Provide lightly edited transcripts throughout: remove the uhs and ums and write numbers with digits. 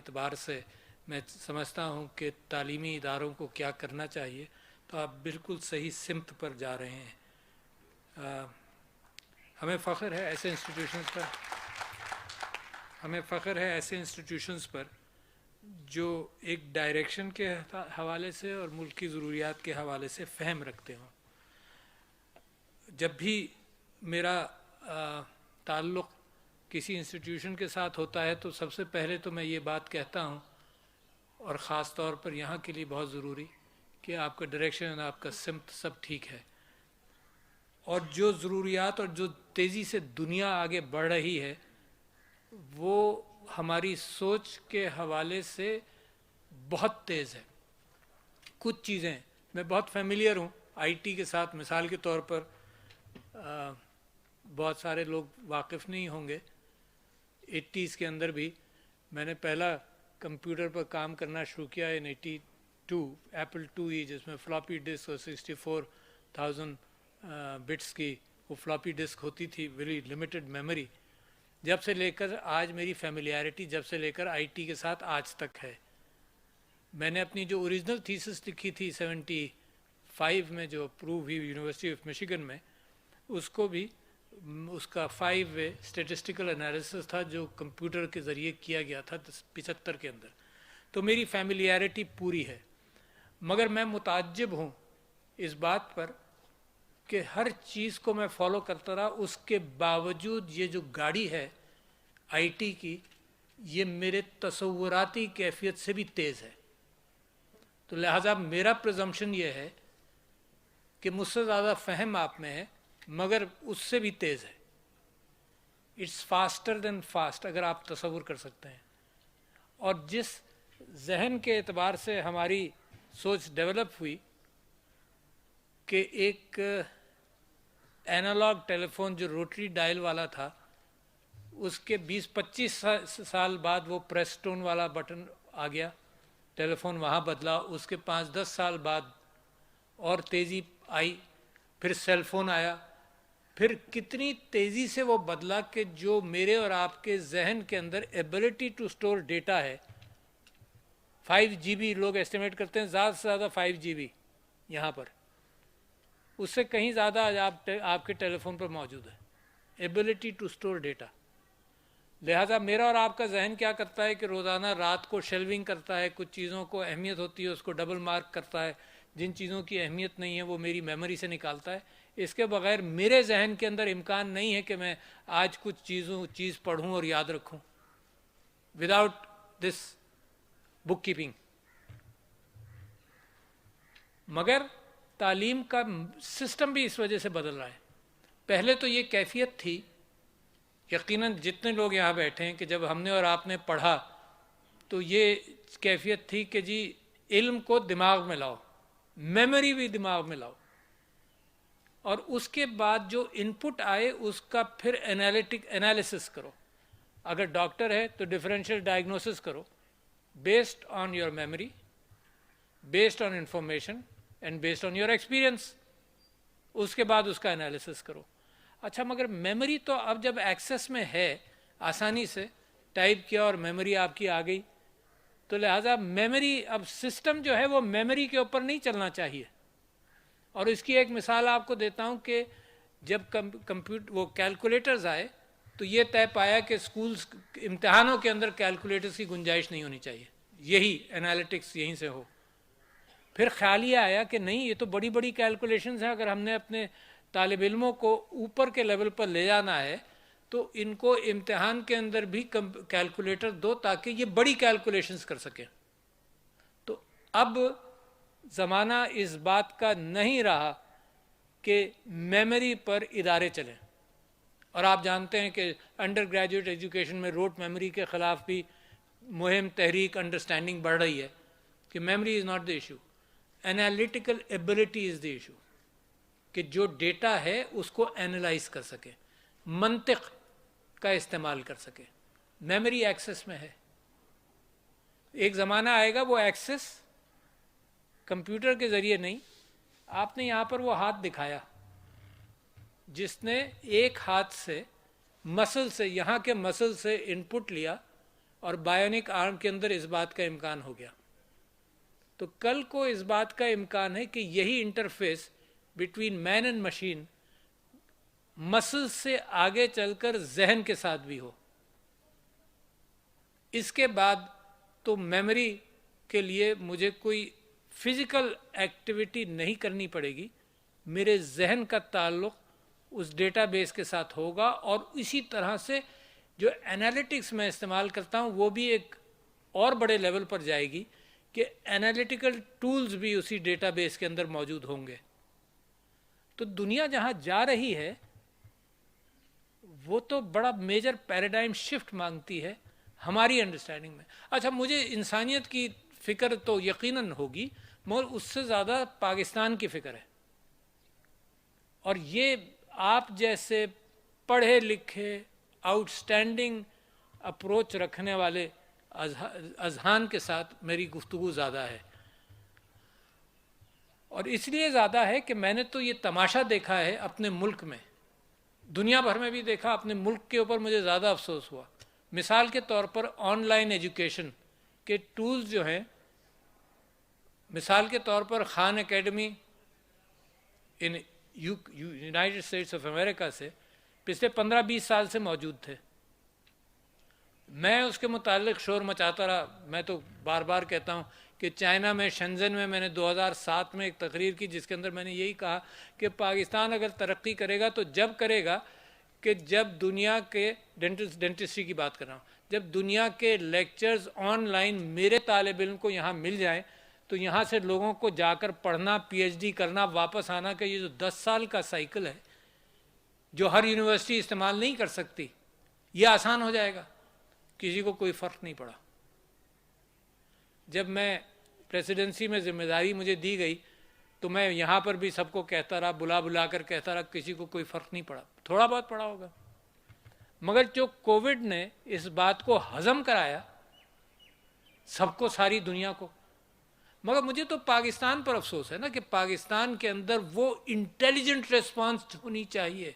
اعتبار سے میں سمجھتا ہوں کہ تعلیمی اداروں کو کیا کرنا چاہیے، تو آپ بالکل صحیح سمت پر جا رہے ہیں۔ ہمیں فخر ہے ایسے انسٹیٹیوشنز پر، جو ایک ڈائریکشن کے حوالے سے اور ملک کی ضروریات کے حوالے سے فہم رکھتے ہوں۔ جب بھی میرا تعلق کسی انسٹیٹیوشن کے ساتھ ہوتا ہے تو سب سے پہلے تو میں یہ بات کہتا ہوں، اور خاص طور پر یہاں کے لیے بہت ضروری، کہ آپ کا ڈائریکشن، آپ کا سمت سب ٹھیک ہے، اور جو ضروریات اور جو تیزی سے دنیا آگے بڑھ رہی ہے وہ ہماری سوچ کے حوالے سے بہت تیز ہے۔ کچھ چیزیں میں بہت فیملیئر ہوں آئی ٹی کے ساتھ، مثال کے طور پر بہت سارے لوگ واقف نہیں ہوں گے، 80s کے اندر بھی میں نے پہلا کمپیوٹر پر کام کرنا شروع کیا ان 82، ایپل 2E، جس میں فلاپی ڈسک اور 64,000 بٹس کی وہ فلاپی ڈسک ہوتی تھی، ویری لمیٹڈ میموری۔ جب سے لے کر آج میری فیملیارٹی جب سے لے کر آئی ٹی کے ساتھ آج تک ہے۔ میں نے اپنی جو اوریجنل تھیسس لکھی تھی 75 میں، جو اپروو ہوئی یونیورسٹی آف میشیگن میں، اس کو بھی اس کا 5 وے اسٹیٹسٹیکل انالیسس تھا جو کمپیوٹر کے ذریعے کیا گیا تھا 75 کے اندر۔ تو میری فیملیارٹی پوری ہے، مگر میں متعجب ہوں اس بات پر کہ ہر چیز کو میں فالو کرتا رہا، اس کے باوجود یہ جو گاڑی ہے آئی ٹی کی، یہ میرے تصوراتی کیفیت سے بھی تیز ہے۔ تو لہٰذا میرا پرزمپشن یہ ہے کہ مجھ سے زیادہ فہم آپ میں ہے، مگر اس سے بھی تیز ہے۔ اٹس فاسٹر دین فاسٹ، اگر آپ تصور کر سکتے ہیں۔ اور جس ذہن کے اعتبار سے ہماری سوچ ڈیولپ ہوئی کہ ایک اینالاگ ٹیلی فون جو روٹری ڈائل والا تھا، اس کے 20-25 سال بعد وہ پریس ٹون والا بٹن آ گیا، ٹیلی فون وہاں بدلا، اس کے 5-10 سال بعد اور تیزی آئی، پھر سیل فون آیا، پھر کتنی تیزی سے وہ بدلا کہ جو میرے اور آپ کے ذہن کے اندر ایبلٹی ٹو سٹور ڈیٹا ہے، 5 GB لوگ ایسٹیمیٹ کرتے ہیں، زیادہ سے زیادہ 5 GB یہاں پر، اس سے کہیں زیادہ آج آپ کے ٹیلی فون پر موجود ہے، ایبلٹی ٹو سٹور ڈیٹا۔ لہٰذا میرا اور آپ کا ذہن کیا کرتا ہے کہ روزانہ رات کو شیلونگ کرتا ہے، کچھ چیزوں کو اہمیت ہوتی ہے اس کو ڈبل مارک کرتا ہے، جن چیزوں کی اہمیت نہیں ہے وہ میری میموری سے نکالتا ہے۔ اس کے بغیر میرے ذہن کے اندر امکان نہیں ہے کہ میں آج کچھ چیز پڑھوں اور یاد رکھوں وداؤٹ دس بک کیپنگ۔ مگر تعلیم کا سسٹم بھی اس وجہ سے بدل رہا ہے۔ پہلے تو یہ کیفیت تھی، یقیناً جتنے لوگ یہاں بیٹھے ہیں، کہ جب ہم نے اور آپ نے پڑھا تو یہ کیفیت تھی کہ جی علم کو دماغ میں لاؤ، میموری بھی دماغ میں لاؤ، اور اس کے بعد جو ان پٹ آئے اس کا پھر انالیسس کرو۔ اگر ڈاکٹر ہے تو ڈفرینشیل ڈائگنوسس کرو based on your memory, based on information and based on your experience, اس کے بعد اس کا انالیسس کرو۔ اچھا، مگر میموری تو اب جب ایکسیس میں ہے، آسانی سے ٹائپ کیا اور میموری آپ کی آ گئی، تو لہٰذا میموری، اب سسٹم جو ہے وہ میموری کے اوپر نہیں چلنا چاہیے۔ اور اس کی ایک مثال آپ کو دیتا ہوں کہ جب وہ کیلکولیٹرز آئے تو یہ طے پایا کہ اسکولز امتحانوں کے اندر کیلکولیٹرز کی گنجائش نہیں ہونی چاہیے، یہی انالیٹکس یہیں سے ہو۔ پھر خیال یہ آیا کہ نہیں، یہ تو بڑی بڑی کیلکولیشنز ہیں، اگر ہم نے اپنے طالب علموں کو اوپر کے لیول پر لے جانا ہے تو ان کو امتحان کے اندر بھی کیلکولیٹر دو تاکہ یہ بڑی کیلکولیشنز کر سکیں۔ تو اب زمانہ اس بات کا نہیں رہا کہ میموری پر ادارے چلیں، اور آپ جانتے ہیں کہ انڈر گریجویٹ ایجوکیشن میں روٹ میموری کے خلاف بھی مہم تحریک انڈرسٹینڈنگ بڑھ رہی ہے کہ memory is not the issue, analytical ability is the issue, کہ جو ڈیٹا ہے اس کو اینالائز کر سکے، منطق کا استعمال کر سکے۔ میموری ایکسس میں ہے، ایک زمانہ آئے گا وہ ایکسس کمپیوٹر کے ذریعے نہیں۔ آپ نے یہاں پر وہ ہاتھ دکھایا جس نے ایک ہاتھ سے مسل سے، یہاں کے مسل سے ان پٹ لیا اور بائیونک آرم کے اندر اس بات کا امکان ہو گیا. تو کل کو اس بات کا امکان ہے کہ یہی interface between man and machine مسل سے آگے چل کر ذہن کے ساتھ بھی ہو. اس کے بعد تو میموری کے لیے مجھے کوئی فزیکل ایکٹیویٹی نہیں کرنی پڑے گی. میرے ذہن کا تعلق اس ڈیٹا بیس کے ساتھ ہوگا، اور اسی طرح سے جو انالیٹکس میں استعمال کرتا ہوں وہ بھی ایک اور بڑے لیول پر جائے گی کہ انالیٹیکل ٹولز بھی اسی ڈیٹا بیس کے اندر موجود ہوں گے. تو دنیا جہاں جا رہی ہے وہ تو بڑا میجر پیراڈائم شفٹ مانگتی ہے ہماری انڈرسٹینڈنگ میں. اچھا، مجھے انسانیت کی فکر تو یقیناً ہوگی، مگر اس سے زیادہ پاکستان کی فکر ہے. اور یہ آپ جیسے پڑھے لکھے آؤٹ اسٹینڈنگ اپروچ رکھنے والے اذہان کے ساتھ میری گفتگو زیادہ ہے. اور اس لیے زیادہ ہے کہ میں نے تو یہ تماشا دیکھا ہے اپنے ملک میں، دنیا بھر میں بھی دیکھا، اپنے ملک کے اوپر مجھے زیادہ افسوس ہوا. مثال کے طور پر آن لائن ایجوکیشن کے ٹولز جو ہیں، مثال کے طور پر Khan Academy in United States of America سے پچھلے 15-20 سال سے موجود تھے. میں اس کے متعلق شور مچاتا رہا. میں تو بار بار کہتا ہوں کہ چائنا میں شنزن میں نے 2007 میں ایک تقریر کی جس کے اندر میں نے یہی کہا کہ پاکستان اگر ترقی کرے گا تو جب کرے گا کہ جب دنیا کے ڈینٹسٹری کی بات کر رہا ہوں، جب دنیا کے لیکچرز آن لائن میرے طالب علم کو یہاں مل جائیں تو یہاں سے لوگوں کو جا کر پڑھنا، پی ایچ ڈی کرنا، واپس آنا کا یہ جو 10 سال کا سائیکل ہے جو ہر یونیورسٹی استعمال نہیں کر سکتی، یہ آسان ہو جائے گا. کسی کو کوئی فرق نہیں پڑا. جب میں پریسیڈنسی میں ذمہ داری مجھے دی گئی تو میں یہاں پر بھی سب کو کہتا رہا، بلا کر کہتا رہا، کسی کو کوئی فرق نہیں پڑا. تھوڑا بہت پڑا ہوگا، مگر جو کووڈ نے اس بات کو ہضم کرایا سب کو، ساری دنیا کو. مگر مجھے تو پاکستان پر افسوس ہے نا کہ پاکستان کے اندر وہ انٹیلیجنٹ ریسپانس ہونی چاہیے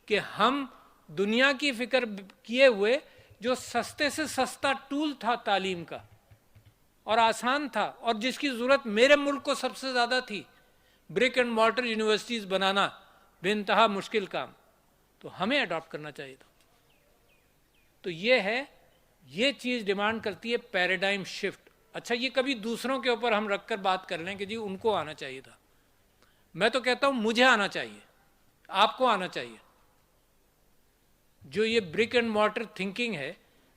کہ ہم دنیا کی فکر کیے ہوئے جو سستے سے سستا ٹول تھا تعلیم کا اور آسان تھا اور جس کی ضرورت میرے ملک کو سب سے زیادہ تھی، برک اینڈ مارٹر یونیورسٹیز بنانا بے انتہا مشکل کام، تو ہمیں اڈاپٹ کرنا چاہیے تھا. تو یہ چیز ڈیمانڈ کرتی ہے پیراڈائم شفٹ. اچھا، یہ کبھی دوسروں کے اوپر ہم رکھ کر بات کر لیں کہ جی ان کو آنا چاہیے تھا. میں تو کہتا ہوں مجھے آنا چاہیے، آپ کو آنا چاہیے. جو یہ برک اینڈ مارٹر تھنکنگ ہے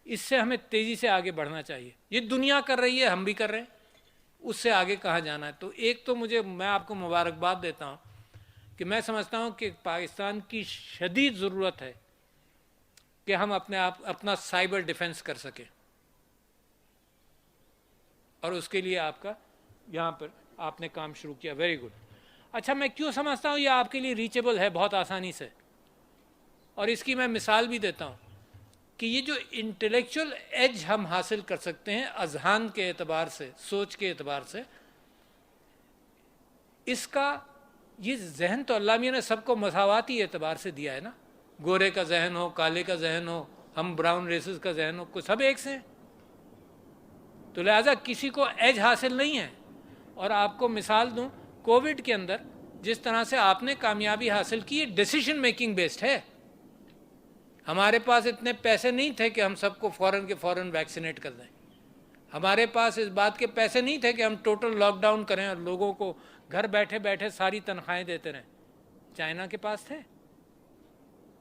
اس سے ہمیں تیزی سے آگے بڑھنا چاہیے. یہ دنیا کر رہی ہے، ہم بھی کر رہے ہیں، اس سے آگے کہاں جانا ہے. تو ایک تو میں آپ کو مبارکباد دیتا ہوں کہ میں سمجھتا ہوں کہ پاکستان کی شدید ضرورت ہے کہ ہم اپنا سائبر ڈیفنس کر سکیں، اور اس کے لیے آپ کا یہاں پر آپ نے کام شروع کیا، ویری گڈ. اچھا، میں کیوں سمجھتا ہوں یہ آپ کے لیے ریچیبل ہے بہت آسانی سے، اور اس کی میں مثال بھی دیتا ہوں کہ یہ جو انٹلیکچول ایج ہم حاصل کر سکتے ہیں اذہان کے اعتبار سے، سوچ کے اعتبار سے، اس کا یہ ذہن تو اللہ میاں نے سب کو مساواتی اعتبار سے دیا ہے نا. گورے کا ذہن ہو، کالے کا ذہن ہو، ہم براؤن ریسز کا ذہن ہو، سب ایک سے ہیں. تو لہٰذا کسی کو ایج حاصل نہیں ہے. اور آپ کو مثال دوں، کووڈ کے اندر جس طرح سے آپ نے کامیابی حاصل کی، ڈیسیشن میکنگ بیسڈ ہے. ہمارے پاس اتنے پیسے نہیں تھے کہ ہم سب کو فوراً کے فوراً ویکسینیٹ کر دیں. ہمارے پاس اس بات کے پیسے نہیں تھے کہ ہم ٹوٹل لاک ڈاؤن کریں اور لوگوں کو گھر بیٹھے بیٹھے ساری تنخواہیں دیتے رہیں. چائنا کے پاس تھے،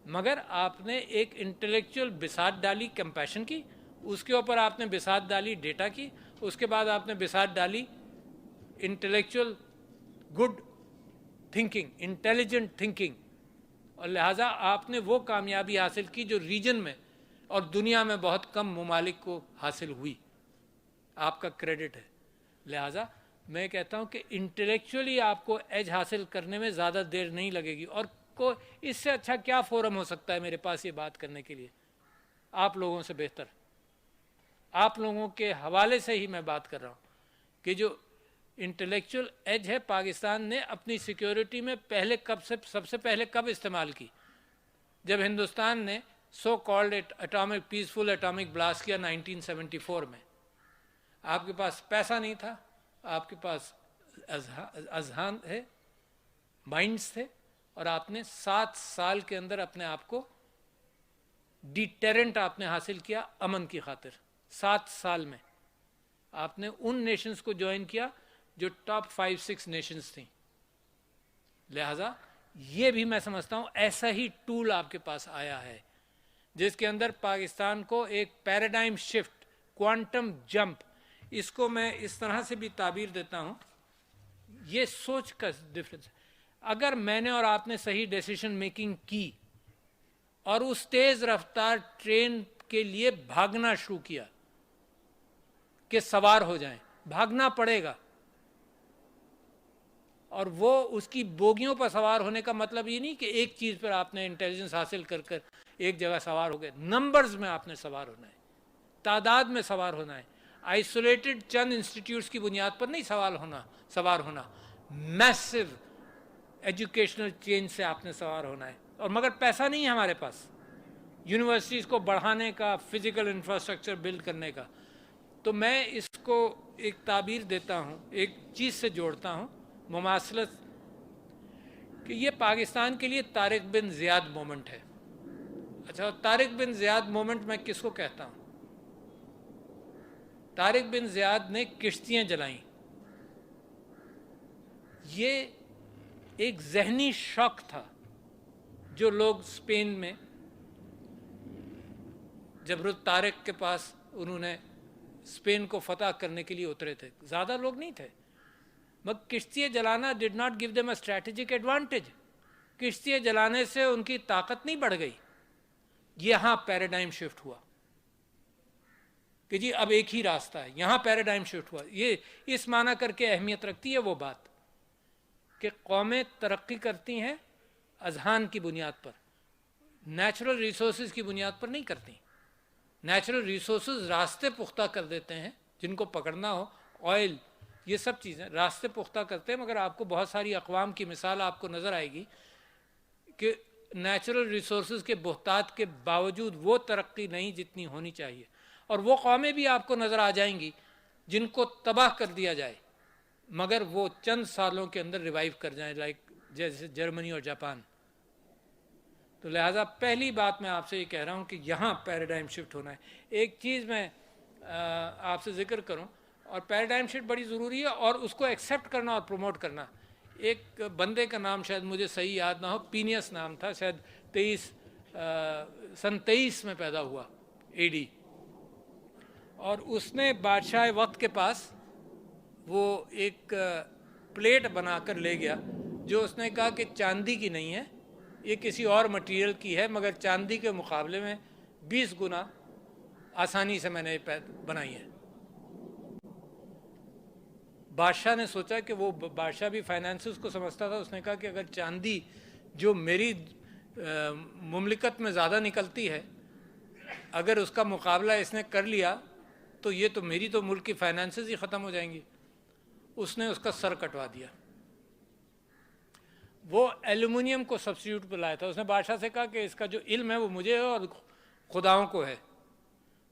مگر آپ نے ایک انٹلیکچول بساط ڈالی کمپیشن کی، اس کے اوپر آپ نے بساط ڈالی ڈیٹا کی، اس کے بعد آپ نے بساط ڈالی intellectual good thinking, intelligent thinking, اور لہٰذا آپ نے وہ کامیابی حاصل کی جو ریجن میں اور دنیا میں بہت کم ممالک کو حاصل ہوئی. آپ کا کریڈٹ ہے. لہٰذا میں کہتا ہوں کہ انٹلیکچولی آپ کو ایج حاصل کرنے میں زیادہ دیر نہیں لگے گی. اور اس سے اچھا کیا فورم ہو سکتا ہے میرے پاس یہ بات کرنے کے لیے؟ آپ لوگوں سے بہتر، آپ لوگوں کے حوالے سے ہی میں بات کر رہا ہوں کہ جو انٹلیکچول ایج ہے پاکستان نے اپنی سیکیورٹی میں سب سے پہلے کب استعمال کی؟ جب ہندوستان نے so called atomic peaceful atomic blast کیا 1974 میں. آپ کے پاس پیسہ نہیں تھا, آپ کے پاس اذہان ہے, مائنڈس تھے, اور آپ نے 7 سال کے اندر اپنے آپ کو ڈیٹرنٹ آپ نے حاصل کیا امن کی خاطر. 7 سال میں آپ نے ان نیشنز کو جوائن کیا جو ٹاپ 5-6 نیشنز تھیں. لہذا یہ بھی میں سمجھتا ہوں ایسا ہی ٹول آپ کے پاس آیا ہے جس کے اندر پاکستان کو ایک پیراڈائم شفٹ, کوانٹم جمپ, اس کو میں اس طرح سے بھی تعبیر دیتا ہوں, یہ سوچ کا ڈفرینس ہے. اگر میں نے اور آپ نے صحیح ڈیسیشن میکنگ کی اور اس تیز رفتار ٹرین کے لیے بھاگنا شروع کیا کہ سوار ہو جائیں, بھاگنا پڑے گا, اور وہ اس کی بوگیوں پر سوار ہونے کا مطلب یہ نہیں کہ ایک چیز پر آپ نے انٹیلیجنس حاصل کر کر ایک جگہ سوار ہو گئے. نمبرز میں آپ نے سوار ہونا ہے, تعداد میں سوار ہونا ہے, آئسولیٹڈ چند انسٹیٹیوٹس کی بنیاد پر نہیں سوار ہونا, میسو ایجوکیشنل چینج سے آپ نے سوار ہونا ہے. اور مگر پیسہ نہیں ہے ہمارے پاس یونیورسٹیز کو بڑھانے کا, فزیکل انفراسٹرکچر بلڈ کرنے کا. تو میں اس کو ایک تعبیر دیتا ہوں, ایک چیز سے جوڑتا ہوں, مماثلت, کہ یہ پاکستان کے لیے طارق بن زیاد مومنٹ ہے. اچھا, طارق بن زیاد مومنٹ میں کس کو کہتا ہوں؟ طارق بن زیاد نے کشتیاں جلائیں. یہ ایک ذہنی شوق تھا جو لوگ اسپین میں جبرت طارق کے پاس انہوں نے اسپین کو فتح کرنے کے لیے اترے تھے. زیادہ لوگ نہیں تھے, مگر کشتیاں جلانا did not give them a strategic advantage. کشتیاں جلانے سے ان کی طاقت نہیں بڑھ گئی. یہاں پیراڈائم شفٹ ہوا کہ جی اب ایک ہی راستہ ہے, یہاں پیراڈائم شفٹ ہوا. یہ اس معنی کر کے اہمیت رکھتی ہے وہ بات کہ قومیں ترقی کرتی ہیں اذہان کی بنیاد پر, نیچرل ریسورسز کی بنیاد پر نہیں کرتی. نیچرل ریسورسز راستے پختہ کر دیتے ہیں, جن کو پکڑنا ہو, آئل, یہ سب چیزیں راستے پختہ کرتے ہیں. مگر آپ کو بہت ساری اقوام کی مثال آپ کو نظر آئے گی کہ نیچرل ریسورسز کے بہتات کے باوجود وہ ترقی نہیں جتنی ہونی چاہیے. اور وہ قومیں بھی آپ کو نظر آ جائیں گی جن کو تباہ کر دیا جائے مگر وہ چند سالوں کے اندر ریوائیو کر جائیں, جیسے جرمنی اور جاپان. تو لہٰذا پہلی بات میں آپ سے یہ کہہ رہا ہوں کہ یہاں پیراڈائم شفٹ ہونا ہے. ایک چیز میں آپ سے ذکر کروں, اور پیراڈائم شفٹ بڑی ضروری ہے, اور اس کو ایکسیپٹ کرنا اور پروموٹ کرنا. ایک بندے کا نام شاید مجھے صحیح یاد نہ ہو, پینیس نام تھا, شاید 23 میں پیدا ہوا AD, اور اس نے بادشاہ وقت کے پاس وہ ایک پلیٹ بنا کر لے گیا جو اس نے کہا کہ چاندی کی نہیں ہے, یہ کسی اور مٹیریل کی ہے, مگر چاندی کے مقابلے میں 20 گنا آسانی سے میں نے بنائی ہے. بادشاہ نے سوچا کہ وہ بادشاہ بھی فائنانسز کو سمجھتا تھا. اس نے کہا کہ اگر چاندی جو میری مملکت میں زیادہ نکلتی ہے اگر اس کا مقابلہ اس نے کر لیا تو یہ تو میری تو ملک کی فائنانسز ہی ختم ہو جائیں گی. اس نے اس کا سر کٹوا دیا. وہ ایلومینیم کو سبسٹیوٹ پہ لایا تھا. اس نے بادشاہ سے کہا کہ اس کا جو علم ہے وہ مجھے ہے اور خداؤں کو ہے.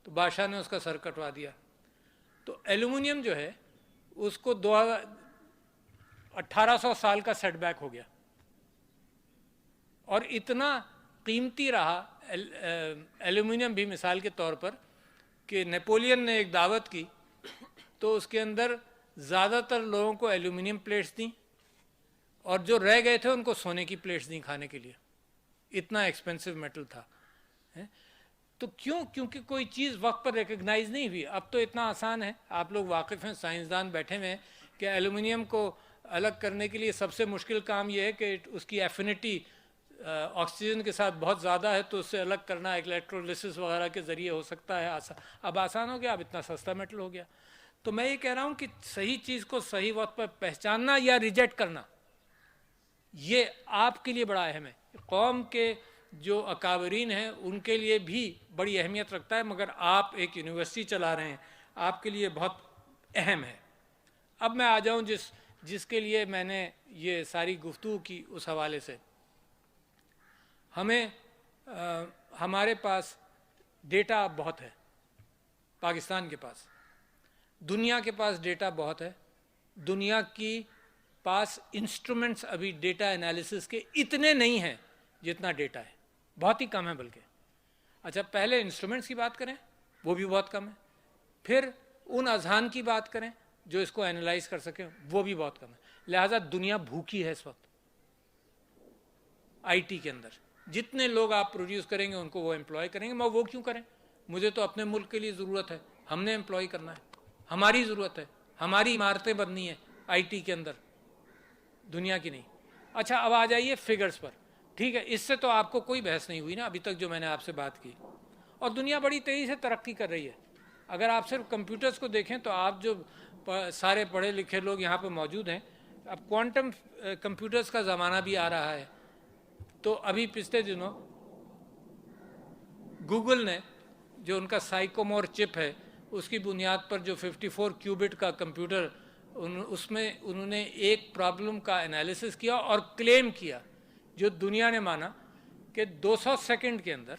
تو بادشاہ نے اس کا سر کٹوا دیا. تو ایلومینیم جو ہے اس کو 1800 سال کا سیٹ بیک ہو گیا, اور اتنا قیمتی رہا ایلومینیم بھی. مثال کے طور پر کہ نیپولین نے ایک دعوت کی تو اس کے اندر زیادہ تر لوگوں کو ایلومینیم پلیٹس دیں, اور جو رہ گئے تھے ان کو سونے کی پلیٹس دیں کھانے کے لیے. اتنا ایکسپینسو میٹل تھا. تو کیونکہ کوئی چیز وقت پر ریکگنائز نہیں ہوئی. اب تو اتنا آسان ہے, آپ لوگ واقف ہیں, سائنسدان بیٹھے ہوئے ہیں کہ ایلومینیم کو الگ کرنے کے لیے سب سے مشکل کام یہ ہے کہ اس کی ایفینٹی آکسیجن کے ساتھ بہت زیادہ ہے, تو اس سے الگ کرنا الیکٹرولیسس وغیرہ کے ذریعے ہو سکتا ہے. اب آسان ہو گیا, اب اتنا سستا میٹل ہو گیا. تو میں یہ کہہ رہا ہوں کہ صحیح چیز کو صحیح وقت پر پہچاننا یا ریجیکٹ کرنا یہ آپ کے لیے بڑا اہم ہے. قوم کے جو اکابرین ہیں ان کے لیے بھی بڑی اہمیت رکھتا ہے, مگر آپ ایک یونیورسٹی چلا رہے ہیں, آپ کے لیے بہت اہم ہے. اب میں آ جاؤں جس کے لیے میں نے یہ ساری گفتگو کی, اس حوالے سے ہمیں ہمارے پاس ڈیٹا بہت ہے، پاکستان کے پاس، دنیا کے پاس ڈیٹا بہت ہے، دنیا کی پاس انسٹرومنٹس ابھی ڈیٹا انالیسس کے اتنے نہیں ہیں جتنا ڈیٹا ہے، بہت ہی کم ہے بلکہ. اچھا پہلے انسٹرومنٹس کی بات کریں، وہ بھی بہت کم ہے. پھر ان اذہان کی بات کریں جو اس کو اینالائز کر سکیں، وہ بھی بہت کم ہے. لہٰذا دنیا بھوکی ہے اس وقت آئی ٹی کے اندر. جتنے لوگ آپ پروڈیوس کریں گے ان کو وہ امپلائی کریں گے. میں وہ کیوں کریں؟ مجھے تو اپنے ملک کے لیے ضرورت ہے، ہم نے امپلائی کرنا ہے، ہماری ضرورت ہے، ہماری عمارتیں بننی ہیں آئی ٹی کے اندر، دنیا کی نہیں. اچھا اب آ جائیے فگرز پر. ٹھیک ہے، اس سے تو آپ کو کوئی بحث نہیں ہوئی نا ابھی تک جو میں نے آپ سے بات کی. اور دنیا بڑی تیزی سے ترقی کر رہی ہے. اگر آپ صرف کمپیوٹرز کو دیکھیں تو آپ جو سارے پڑھے لکھے لوگ یہاں پہ موجود ہیں، اب کوانٹم کمپیوٹرز کا زمانہ بھی آ رہا ہے. تو ابھی پچھلے دنوں گوگل نے جو ان کا سائیکومور چپ ہے اس کی بنیاد پر جو 54 کیوبٹ کا کمپیوٹر، اس میں انہوں نے ایک پرابلم کا انالیسس کیا اور کلیم کیا جو دنیا نے مانا کہ 200 سیکنڈ کے اندر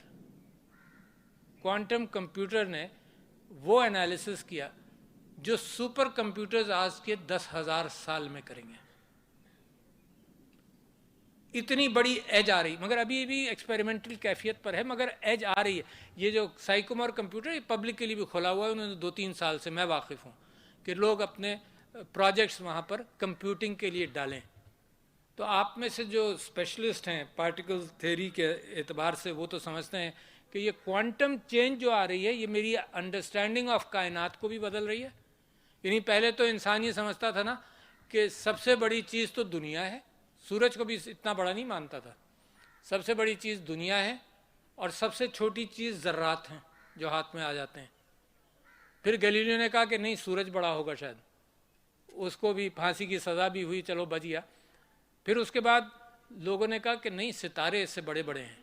کوانٹم کمپیوٹر نے وہ انالیسس کیا جو سپر کمپیوٹرز آج کے 10,000 سال میں کریں گے. اتنی بڑی ایج آ رہی، مگر ابھی بھی ایکسپیریمنٹل کیفیت پر ہے، مگر ایج آ رہی ہے. یہ جو سائیکومور کمپیوٹر یہ پبلک کے لیے بھی کھولا ہوا ہے، انہوں نے 2-3 سال سے میں واقف ہوں کہ لوگ اپنے پروجیکٹس وہاں پر کمپیوٹنگ کے لیے ڈالیں. تو آپ میں سے جو اسپیشلسٹ ہیں پارٹیکل تھیوری کے اعتبار سے وہ تو سمجھتے ہیں کہ یہ کوانٹم چینج جو آ رہی ہے یہ میری انڈرسٹینڈنگ آف کائنات کو بھی بدل رہی ہے. یعنی پہلے تو انسان یہ سمجھتا تھا نا کہ سب سے بڑی چیز تو دنیا ہے، سورج کو بھی اتنا بڑا نہیں مانتا تھا. سب سے بڑی چیز دنیا ہے اور سب سے چھوٹی چیز ذرات ہیں جو ہاتھ میں آ جاتے ہیں. پھر گلیلیو نے کہا کہ نہیں سورج بڑا ہوگا شاید، اس کو بھی پھانسی کی سزا بھی ہوئی، چلو بچ گیا. پھر اس کے بعد لوگوں نے کہا کہ نہیں ستارے اس سے بڑے بڑے ہیں.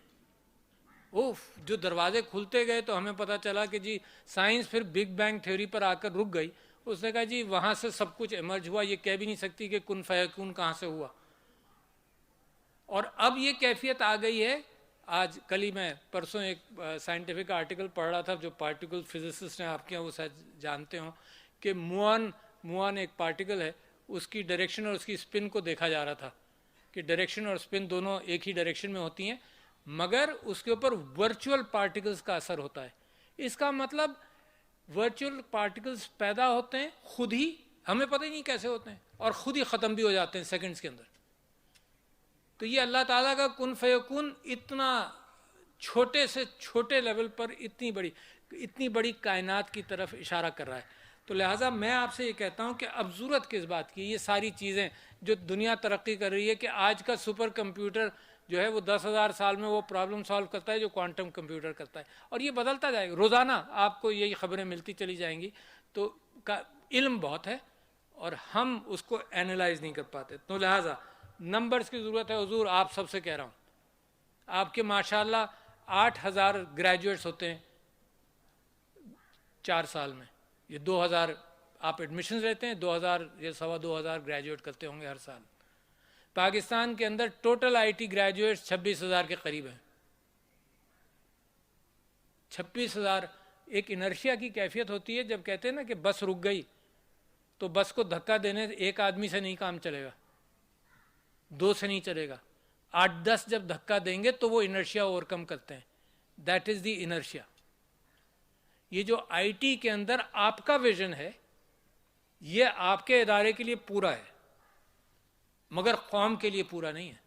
اوف، جو دروازے کھلتے گئے تو ہمیں پتہ چلا کہ جی سائنس پھر بگ بینگ تھیوری پر آ کر رک گئی. اس نے کہا جی وہاں سے سب کچھ ایمرج ہوا، یہ کہہ بھی نہیں سکتی کہ کن فیکون کہاں سے ہوا. اور اب یہ کیفیت آ گئی ہے. آج کل ہی میں پرسوں ایک سائنٹیفک آرٹیکل پڑھ رہا تھا جو پارٹیکل فزسسٹ ہیں آپ کے یہاں وہ شاید جانتے ہوں کہ موان ایک پارٹیکل ہے، اس کی ڈائریکشن اور اس کی اسپن کو دیکھا جا رہا تھا کہ ڈائریکشن اور اسپن دونوں ایک ہی ڈائریکشن میں ہوتی ہیں، مگر اس کے اوپر ورچوئل پارٹیکلز کا اثر ہوتا ہے. اس کا مطلب ورچوئل پارٹیکلز پیدا ہوتے ہیں خود ہی، ہمیں پتہ ہی نہیں کیسے ہوتے ہیں، اور خود ہی ختم بھی ہو جاتے ہیں سیکنڈز کے اندر. تو یہ اللہ تعالیٰ کا کن فیکون اتنا چھوٹے سے چھوٹے لیول پر اتنی بڑی کائنات کی طرف اشارہ کر رہا ہے. تو لہٰذا میں آپ سے یہ کہتا ہوں کہ اب ضرورت کس بات کی؟ یہ ساری چیزیں جو دنیا ترقی کر رہی ہے کہ آج کا سپر کمپیوٹر جو ہے وہ 10,000 سال میں وہ پرابلم سالو کرتا ہے جو کوانٹم کمپیوٹر کرتا ہے، اور یہ بدلتا جائے گا. روزانہ آپ کو یہی خبریں ملتی چلی جائیں گی. تو علم بہت ہے اور ہم اس کو اینالائز نہیں کر پاتے. تو لہٰذا نمبرز کی ضرورت ہے. حضور آپ سب سے کہہ رہا ہوں، آپ کے ماشاءاللہ 8,000 گریجویٹس ہوتے ہیں 4 سال میں. یہ 2,000 آپ ایڈمیشنز لیتے ہیں، 2,000 یا 2,25,000 گریجویٹ کرتے ہوں گے ہر سال. پاکستان کے اندر ٹوٹل آئی ٹی گریجویٹس 26,000 کے قریب ہیں. 26,000. ایک انرشیا کی کیفیت ہوتی ہے جب کہتے ہیں نا کہ بس رک گئی تو بس کو دھکا دینے ایک آدمی سے نہیں کام چلے گا، 2 سے نہیں چلے گا، 8-10 جب دھکا دیں گے تو وہ انرشیا اوور کم کرتے ہیں. That is the inertia. یہ جو آئی ٹی کے اندر آپ کا ویژن ہے یہ آپ کے ادارے کے لیے پورا ہے مگر قوم کے لیے پورا نہیں ہے.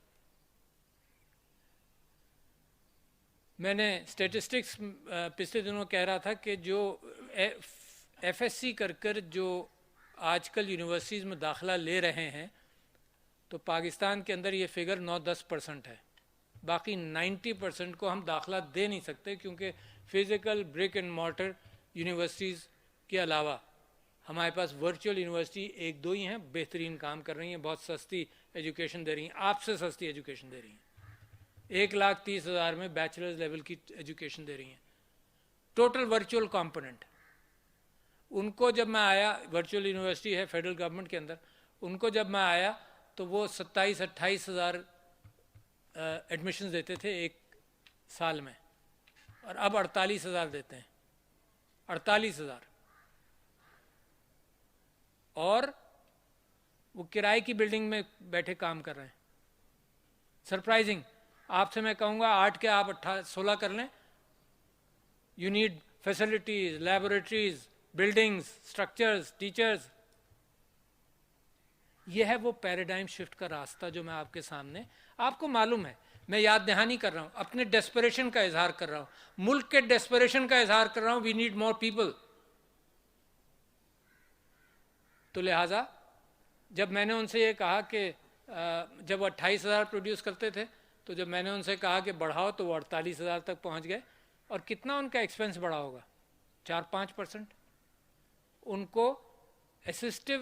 میں نے اسٹیٹسٹکس پچھلے دنوں کہہ رہا تھا کہ جو ایف ایس سی کر جو آج کل یونیورسٹیز میں داخلہ لے رہے ہیں تو پاکستان کے اندر یہ فگر 9-10% ہے. باقی 90% کو ہم داخلہ دے نہیں سکتے کیونکہ physical brick and mortar universities کے علاوہ ہمارے پاس ورچوئل یونیورسٹی 1-2 ہی ہیں، بہترین کام کر رہی ہیں، بہت سستی ایجوکیشن دے رہی ہیں، آپ سے سستی ایجوکیشن دے رہی ہیں. 1,30,000 میں بیچلرز لیول کی ایجوکیشن دے رہی ہیں. Total virtual component. ان کو جب میں آیا، ورچوئل یونیورسٹی ہے فیڈرل گورنمنٹ کے اندر، ان کو جب میں آیا تو وہ 27-28 ہزار ایڈمیشنز دیتے تھے ایک سال میں. اور اب 48,000 دیتے ہیں, 48,000. اور وہ کرائے کی بلڈنگ میں بیٹھے کام کر رہے ہیں. سرپرائزنگ. آپ سے میں کہوں گا 8 کے آپ 16 کر لیں. You need facilities, laboratories, buildings, structures, teachers. یہ ہے وہ پیراڈائم شفٹ کا راستہ جو میں آپ کے سامنے, آپ کو معلوم ہے, میں یاد دہانی کر رہا ہوں, اپنے ڈیسپریشن کا اظہار کر رہا ہوں, ملک کے ڈیسپریشن کا اظہار کر رہا ہوں. We need more people. تو لہٰذا جب میں نے ان سے یہ کہا کہ جب وہ 28,000 پروڈیوس کرتے تھے, تو جب میں نے ان سے کہا کہ بڑھاؤ تو وہ 48,000 تک پہنچ گئے. اور کتنا ان کا ایکسپینس بڑھا ہوگا؟ 4-5%. ان کو اسسٹو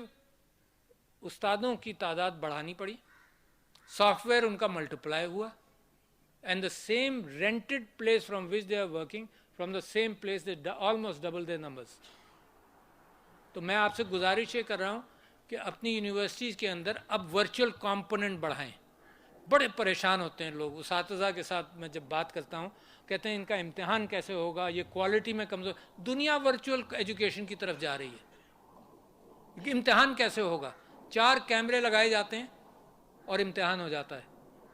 استادوں کی تعداد بڑھانی پڑی, سافٹ ویئر ان کا ملٹیپلائی ہوا, and the same rented place from which they are working, from the same place they almost double the numbers. تو میں آپ سے گزارش یہ کر رہا ہوں کہ اپنی یونیورسٹیز کے اندر اب ورچوئل کمپوننٹ بڑھائیں. بڑے پریشان ہوتے ہیں لوگ, اساتذہ کے ساتھ میں جب بات کرتا ہوں کہتے ہیں ان کا امتحان کیسے ہوگا, یہ کوالٹی میں کمزور. دنیا ورچوئل ایجوکیشن کی طرف جا رہی ہے, کہ امتحان کیسے ہوگا. 4 کیمرے لگائے جاتے ہیں اور امتحان ہو جاتا ہے.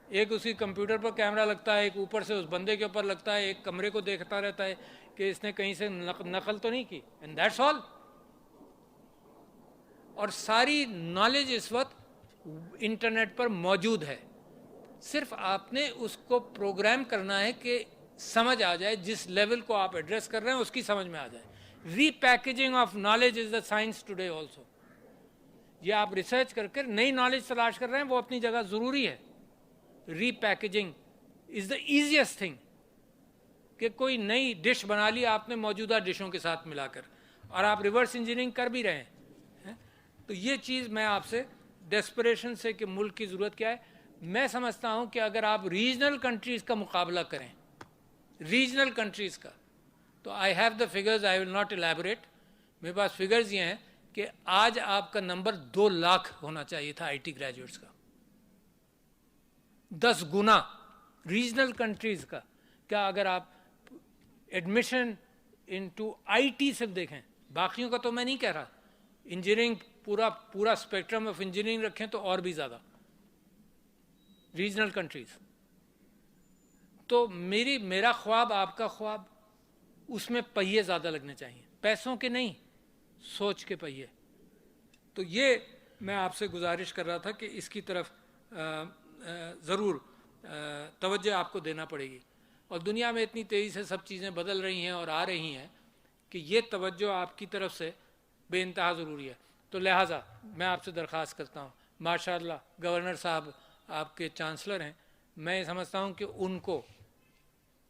ایک اسی کمپیوٹر پر کیمرہ لگتا ہے, ایک اوپر سے اس بندے کے اوپر لگتا ہے, ایک کمرے کو دیکھتا رہتا ہے کہ اس نے کہیں سے نقل تو نہیں کی, اینڈ دیٹس آل. اور ساری نالج اس وقت انٹرنیٹ پر موجود ہے, صرف آپ نے اس کو پروگرام کرنا ہے کہ سمجھ آ جائے, جس لیول کو آپ ایڈریس کر رہے ہیں اس کی سمجھ میں آ جائے. Repackaging of knowledge is the science today also. یہ آپ ریسرچ کر کے نئی نالج تلاش کر رہے ہیں, وہ اپنی جگہ ضروری ہے. Repackaging is the easiest thing, کہ کوئی نئی ڈش بنا لی آپ نے موجودہ ڈشوں کے ساتھ ملا کر, اور آپ ریورس انجینئرنگ کر بھی رہے ہیں. تو یہ چیز میں آپ سے ڈیسپریشن سے کہ ملک کی ضرورت کیا ہے, میں سمجھتا ہوں کہ اگر آپ ریجنل کنٹریز کا مقابلہ کریں, ریجنل کنٹریز کا, تو I have the figures, I will not elaborate. میرے پاس فگرز یہ ہیں کہ آج آپ کا نمبر 2 لاکھ ہونا چاہیے تھا آئی ٹی گریجویٹس کا, 10 گنا ریجنل کنٹریز کا. کیا اگر آپ ایڈمیشن انٹو آئی ٹی صرف دیکھیں, باقیوں کا تو میں نہیں کہہ رہا, انجینئرنگ پورا اسپیکٹرم آف انجینئرنگ رکھیں تو اور بھی زیادہ ریجنل کنٹریز. تو میرا خواب آپ کا خواب, اس میں پہیے زیادہ لگنے چاہیے, پیسوں کے نہیں, سوچ کے پہیے. تو یہ میں آپ سے گزارش کر رہا تھا کہ اس کی طرف ضرور توجہ آپ کو دینا پڑے گی. اور دنیا میں اتنی تیزی سے سب چیزیں بدل رہی ہیں اور آ رہی ہیں کہ یہ توجہ آپ کی طرف سے بے انتہا ضروری ہے. تو لہٰذا میں آپ سے درخواست کرتا ہوں, ماشاء اللہ گورنر صاحب آپ کے چانسلر ہیں, میں سمجھتا ہوں کہ ان کو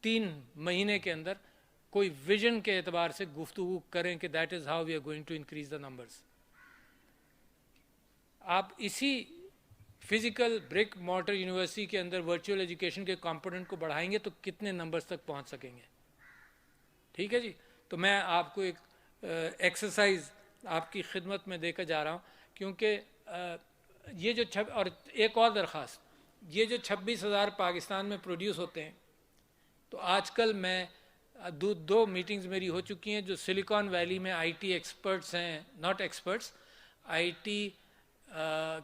3 مہینے کے اندر کوئی ویژن کے اعتبار سے گفتگو کریں کہ that is how we are going to increase the numbers. آپ اسی فزیکل برک مارٹر یونیورسٹی کے اندر ورچوئل ایجوکیشن کے کمپوننٹ کو بڑھائیں گے تو کتنے نمبرز تک پہنچ سکیں گے. ٹھیک ہے جی. تو میں آپ کو ایک ایکسرسائز آپ کی خدمت میں دے کر جا رہا ہوں, کیونکہ یہ جو اور ایک اور درخواست, یہ جو 26,000 پاکستان میں پروڈیوس ہوتے ہیں, تو آج کل میں 2 میٹنگز میری ہو چکی ہیں جو سلیکان ویلی میں آئی ٹی ایکسپرٹس ہیں, ناٹ ایکسپرٹس, آئی ٹی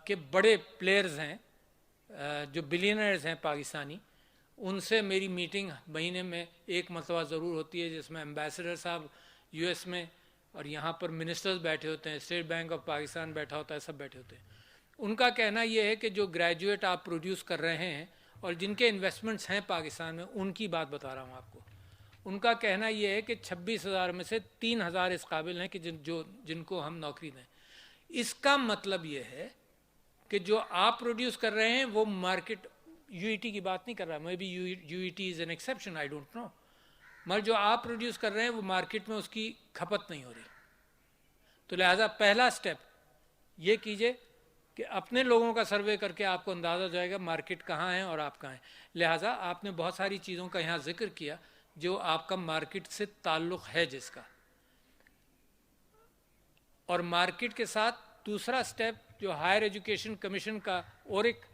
کے بڑے پلیئرز ہیں جو بلینئرز ہیں پاکستانی, ان سے میری میٹنگ مہینے میں 1 مرتبہ ضرور ہوتی ہے, جس میں ایمبیسڈر صاحب یو ایس میں اور یہاں پر منسٹرز بیٹھے ہوتے ہیں, اسٹیٹ بینک آف پاکستان بیٹھا ہوتا ہے, سب بیٹھے ہوتے ہیں. ان کا کہنا یہ ہے کہ جو گریجویٹ آپ پروڈیوس کر رہے ہیں اور جن کے انویسٹمنٹس ہیں پاکستان میں, ان کی بات بتا رہا ہوں آپ کو. ان کا کہنا یہ ہے کہ 26,000 میں سے 3,000 اس قابل ہیں کہ جن کو ہم نوکری دیں. اس کا مطلب یہ ہے کہ جو آپ پروڈیوس کر رہے ہیں وہ مارکیٹ, یو ای ٹی کی بات نہیں کر رہا, maybe U E T is an exception, I don't know, مگر جو آپ پروڈیوس کر رہے ہیں وہ مارکیٹ میں اس کی کھپت نہیں ہو رہی. تو لہٰذا پہلا سٹیپ یہ کیجئے کہ اپنے لوگوں کا سروے کر کے آپ کو اندازہ ہو جائے گا مارکیٹ کہاں ہے اور آپ کہاں ہیں. لہٰذا آپ نے بہت ساری چیزوں کا یہاں ذکر کیا جو آپ کا مارکیٹ سے تعلق ہے جس کا, اور مارکیٹ کے ساتھ دوسرا سٹیپ جو ہائر ایجوکیشن کمیشن کا اور ایک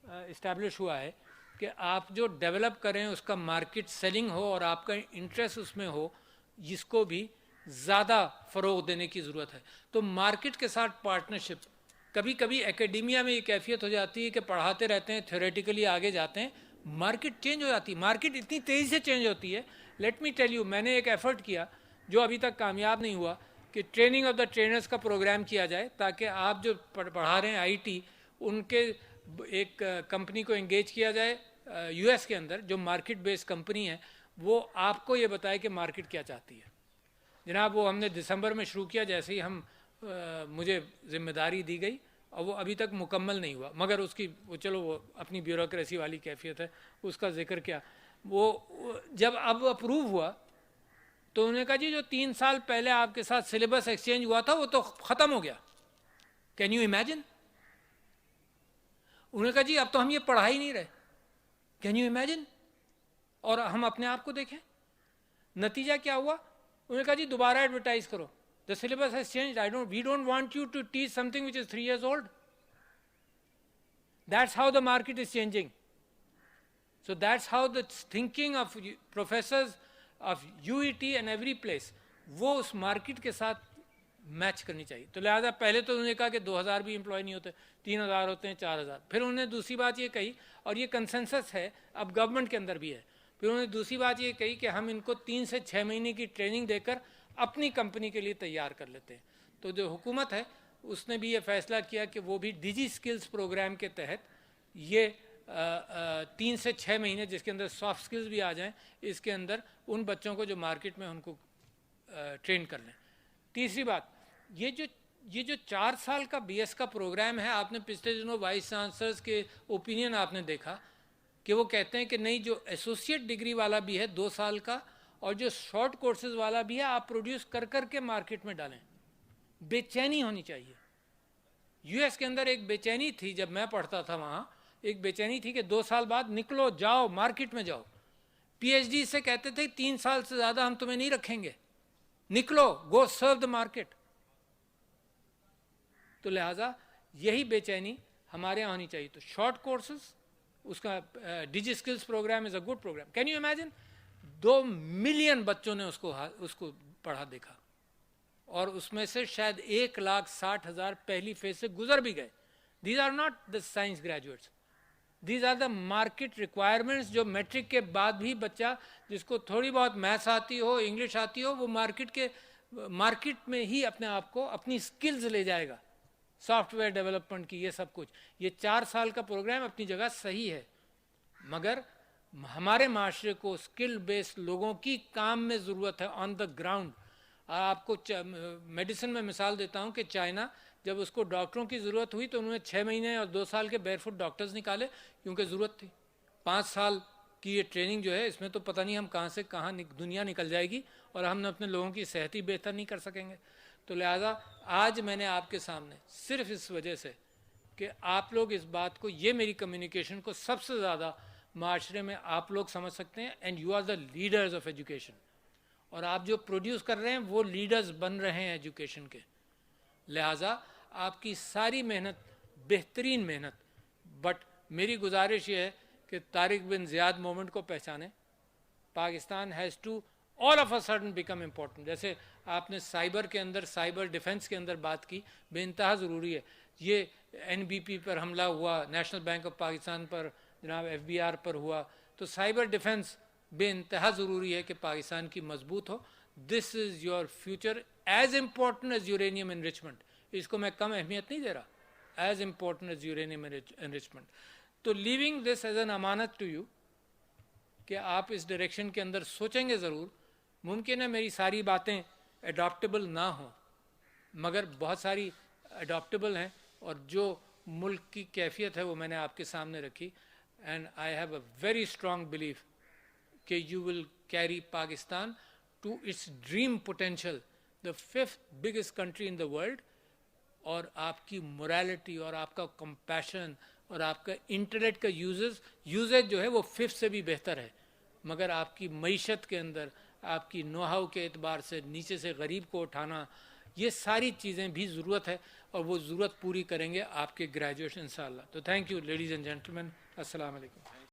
اسٹیبلش ہوا ہے, کہ آپ جو ڈیولپ کریں اس کا مارکیٹ سیلنگ ہو اور آپ کا انٹرسٹ اس میں ہو، جس کو بھی زیادہ فروغ دینے کی ضرورت ہے. تو مارکیٹ کے ساتھ پارٹنرشپ. کبھی کبھی اکیڈیمیا میں یہ کیفیت ہو جاتی ہے کہ پڑھاتے رہتے ہیں، تھیوریٹیکلی آگے جاتے ہیں، مارکیٹ چینج ہو جاتی ہے. مارکیٹ اتنی تیزی سے چینج ہوتی ہے. لیٹ می ٹیل یو، میں نے ایک ایفرٹ کیا جو ابھی تک کامیاب نہیں ہوا کہ ٹریننگ آف دا ٹرینرز کا پروگرام کیا جائے، تاکہ آپ جو پڑھا رہے ہیں آئی ٹی، ان کے ایک کمپنی کو انگیج کیا جائے یو ایس کے اندر، جو مارکیٹ بیس کمپنی ہے، وہ آپ کو یہ بتائے کہ مارکیٹ کیا چاہتی ہے. جناب وہ ہم نے دسمبر میں شروع کیا، جیسے ہی مجھے ذمہ داری دی گئی، اور وہ ابھی تک مکمل نہیں ہوا، مگر اس کی وہ چلو وہ اپنی بیوروکریسی والی کیفیت ہے، اس کا ذکر کیا. وہ جب اب اپروو ہوا تو انہوں نے کہا جی جو 3 سال پہلے آپ کے ساتھ سلیبس ایکسچینج ہوا تھا وہ تو ختم ہو گیا. Can you imagine? انہوں نے کہا جی اب تو ہم یہ پڑھا ہی نہیں رہے. Can you imagine? اور ہم اپنے آپ کو دیکھیں، نتیجہ کیا ہوا؟ انہوں نے کہا جی دوبارہ ایڈورٹائز کرو. The syllabus has changed. We don't want you to teach something which is 3 years old. That's how the market is changing. So that's how the thinking of professors of UET and every place, وہ اس market کے ساتھ match کرنی چاہیے. تو لہٰذا پہلے تو انہوں نے کہا کہ 2000 بھی امپلائی نہیں ہوتے، 3000 ہوتے ہیں، 4000. پھر انہوں نے دوسری بات یہ کہی، اور یہ کنسنسس ہے اب گورنمنٹ کے اندر بھی ہے، پھر انہوں نے دوسری بات یہ کہی کہ ہم ان کو 3 سے 6 مہینے کی ٹریننگ دے کر اپنی کمپنی کے لیے تیار کر لیتے ہیں. تو جو حکومت ہے اس نے بھی یہ فیصلہ کیا کہ وہ بھی ڈیجی اسکلز پروگرام کے تحت یہ 3 سے 6 مہینے، جس کے اندر سافٹ اسکلز بھی آ جائیں، اس کے اندر ان بچوں کو جو مارکیٹ میں ان کو ٹرین کر لیں. تیسری بات، یہ جو 4 سال کا بی ایس کا پروگرام ہے، آپ نے پچھلے دنوں وائس چانسلرز کے اوپینین آپ نے دیکھا کہ وہ کہتے ہیں کہ نہیں، جو ایسوسیٹ ڈگری والا بھی ہے 2 سال کا، اور جو شارٹ کورسز والا بھی ہے، آپ پروڈیوس کر کر کے مارکیٹ میں ڈالیں. بے چینی ہونی چاہیے. یو ایس کے اندر ایک بے چینی تھی، جب میں پڑھتا تھا وہاں ایک بے چینی تھی کہ 2 سال بعد نکلو، جاؤ مارکیٹ میں جاؤ. پی ایچ ڈی سے کہتے تھے 3 سال سے زیادہ ہم تمہیں نہیں رکھیں گے، نکلو، گو سرو دا مارکیٹ. تو لہٰذا یہی بے چینی ہمارے یہاں ہونی چاہیے. تو شارٹ کورسز، اس کا DigiSkills program is a good program. Can you imagine 2 million بچوں نے اس کو پڑھا دیکھا، اور اس میں سے شاید 1,60,000 پہلی فیز سے گزر بھی گئے. These are not the science graduates, these are the market requirements. جو میٹرک کے بعد بھی بچہ جس کو تھوڑی بہت میتھس آتی ہو، انگلش آتی ہو، وہ مارکیٹ میں ہی اپنے آپ کو اپنی سکلز لے جائے گا، سافٹ ویئر ڈیولپمنٹ کی، یہ سب کچھ. یہ 4 سال کا پروگرام اپنی جگہ صحیح ہے، مگر ہمارے معاشرے کو اسکل بیسڈ لوگوں کی کام میں ضرورت ہے، آن دا گراؤنڈ. آپ کو میڈیسن میں مثال دیتا ہوں کہ چائنا، جب اس کو ڈاکٹروں کی ضرورت ہوئی تو انہوں نے 6 مہینے اور 2 سال کے بیئر فٹ ڈاکٹرز نکالے، کیونکہ ضرورت تھی. 5 سال کی یہ ٹریننگ جو ہے، اس میں تو پتہ نہیں ہم کہاں سے کہاں دنیا نکل جائے گی، اور ہم نے اپنے لوگوں کی صحت ہی بہتر نہیں کر سکیں گے. تو لہٰذا آج میں نے آپ کے سامنے صرف اس وجہ سے کہ آپ لوگ اس بات کو، یہ میری کمیونیکیشن کو سب سے زیادہ معاشرے میں آپ لوگ سمجھ سکتے ہیں، and you are the leaders of education. اور آپ جو پروڈیوس کر رہے ہیں وہ لیڈرز بن رہے ہیں ایجوکیشن کے. لہٰذا آپ کی ساری محنت بہترین محنت. بٹ میری گزارش یہ ہے کہ طارق بن زیاد مومنٹ کو پہچانیں. Pakistan has to all of a sudden become important. جیسے آپ نے سائبر کے اندر، سائبر ڈیفنس کے اندر بات کی، بے انتہا ضروری ہے. یہ این بی پی پر حملہ ہوا، نیشنل بینک آف پاکستان پر، جناب ایف بی آر پر ہوا، تو سائبر ڈیفنس بے انتہا ضروری ہے کہ پاکستان کی مضبوط ہو. This is your future as important as uranium enrichment. اس کو میں کم اہمیت نہیں دے رہا، as important as uranium enrichment. تو leaving this as an amanat to you کہ آپ اس ڈائریکشن کے اندر سوچیں گے ضرور. ممکن ہے میری ساری باتیں اڈاپٹیبل نہ ہوں، مگر بہت ساری اڈاپٹیبل ہیں، اور جو ملک کی کیفیت ہے وہ میں نے آپ کے سامنے رکھی. And I have a very strong belief کہ you will carry Pakistan to its dream potential, the 5th biggest country in the world. اور آپ کی مورالٹی اور آپ کا کمپیشن اور آپ کا انٹرنیٹ کا یوزیج جو ہے وہ 5th سے بھی بہتر ہے. مگر آپ کی معیشت کے اندر، آپ کی نو ہاؤ کے اعتبار سے نیچے سے غریب کو اٹھانا، یہ ساری چیزیں بھی ضرورت ہے، اور وہ ضرورت پوری کریں گے آپ کے گریجویٹ انشاءاللہ. تو thank you ladies and gentlemen, السلام علیکم.